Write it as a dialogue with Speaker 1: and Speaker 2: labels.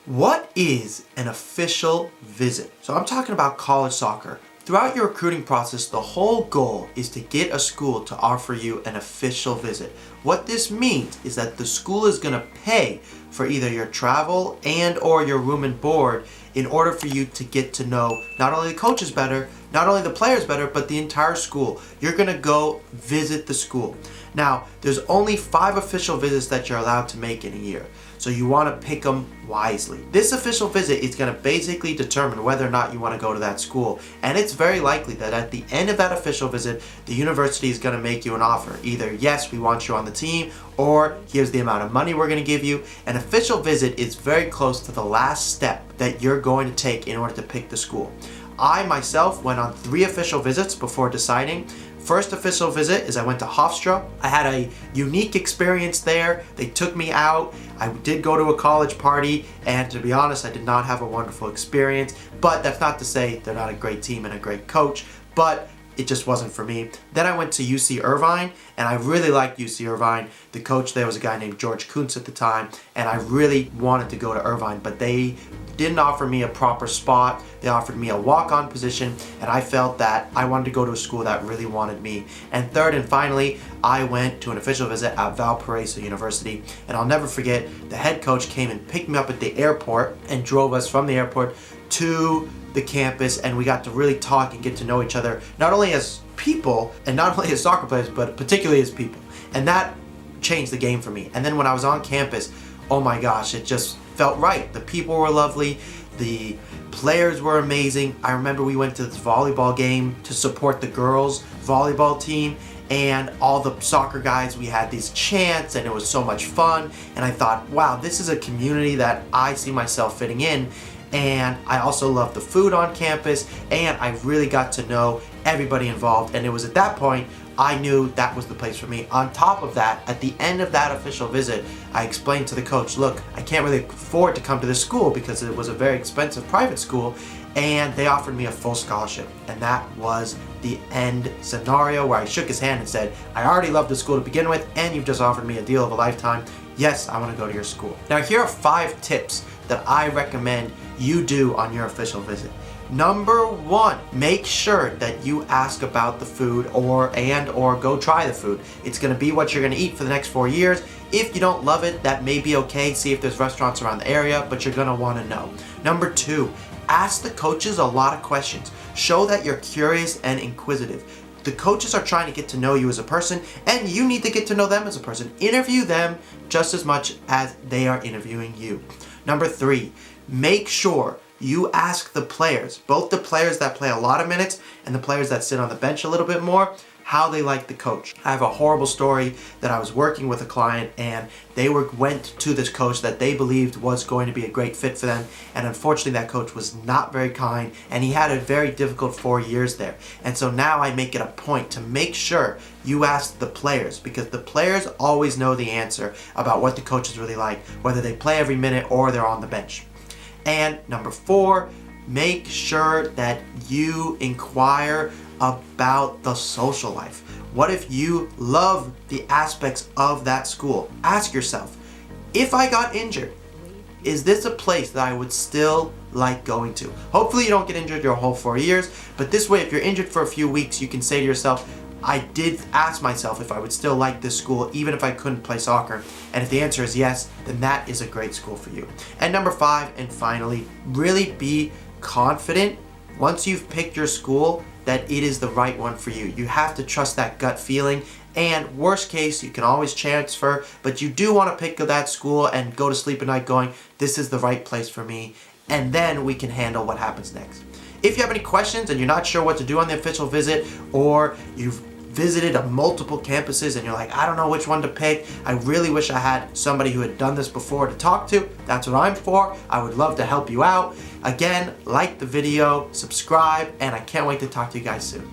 Speaker 1: What is an official visit? So I'm talking about college soccer. Throughout your recruiting process, the whole goal is to get a school to offer you an official visit. What this means is that the school is going to pay for either your travel and or your room and board in order for you to get to know not only the coaches better, not only the players better, but the entire school. You're going to go visit the school. Now, there's only 5 official visits that you're allowed to make in a year. So you want to pick them wisely. This official visit is going to basically determine whether or not you want to go to that school. And it's very likely that at the end of that official visit, the university is going to make you an offer. Either, yes, we want you on the team, or here's the amount of money we're going to give you. An official visit is very close to the last step that you're going to take in order to pick the school. I myself went on 3 official visits before deciding. First official visit is I went to Hofstra. I had a unique experience there. They took me out. I did go to a college party, and to be honest, I did not have a wonderful experience. But that's not to say they're not a great team and a great coach, but it just wasn't for me. Then I went to UC Irvine, and I really liked UC Irvine. The coach there was a guy named George Kuntz at the time, and I really wanted to go to Irvine, but they didn't offer me a proper spot. They offered me a walk-on position, and I felt that I wanted to go to a school that really wanted me. And third and finally, I went to an official visit at Valparaiso University, and I'll never forget, the head coach came and picked me up at the airport and drove us from the airport to the campus, and we got to really talk and get to know each other, not only as people and not only as soccer players, but particularly as people. And that changed the game for me. And then when I was on campus, oh my gosh, it just felt right. The people were lovely. The players were amazing. I remember we went to this volleyball game to support the girls volleyball team, and all the soccer guys, we had these chants, and it was so much fun. And I thought, wow, this is a community that I see myself fitting in. And I also loved the food on campus, and I really got to know everybody involved. And it was at that point I knew that was the place for me. On top of that, at the end of that official visit, I explained to the coach, look, I can't really afford to come to this school because it was a very expensive private school, and they offered me a full scholarship. And that was the end scenario where I shook his hand and said, I already love the school to begin with, and you've just offered me a deal of a lifetime. Yes, I want to go to your school. Now, here are 5 tips that I recommend you do on your official visit. Number 1, make sure that you ask about the food or go try the food. It's going to be what you're going to eat for the next 4 years. If you don't love it, that may be okay. See if there's restaurants around the area, but you're going to want to know. Number 2, ask the coaches a lot of questions. Show that you're curious and inquisitive. The coaches are trying to get to know you as a person, and you need to get to know them as a person. Interview them just as much as they are interviewing you. Number 3, make sure you ask the players, both the players that play a lot of minutes and the players that sit on the bench a little bit more, how they like the coach. I have a horrible story that I was working with a client, and they went to this coach that they believed was going to be a great fit for them, and unfortunately that coach was not very kind, and he had a very difficult 4 years there. And so now I make it a point to make sure you ask the players, because the players always know the answer about what the coaches really like, whether they play every minute or they're on the bench. And number 4, make sure that you inquire about the social life. What if you love the aspects of that school? Ask yourself, if I got injured, is this a place that I would still like going to? Hopefully you don't get injured your whole 4 years, but this way, if you're injured for a few weeks, you can say to yourself, I did ask myself if I would still like this school even if I couldn't play soccer. And if the answer is yes, then that is a great school for you. And number 5, and finally, really be confident once you've picked your school that it is the right one for you. You have to trust that gut feeling, and worst case, you can always transfer, but you do want to pick that school and go to sleep at night going, this is the right place for me, and then we can handle what happens next. If you have any questions and you're not sure what to do on the official visit, or you've visited multiple campuses and you're like, I don't know which one to pick, I really wish I had somebody who had done this before to talk to, that's what I'm for. I would love to help you out. Again, like the video, subscribe, and I can't wait to talk to you guys soon.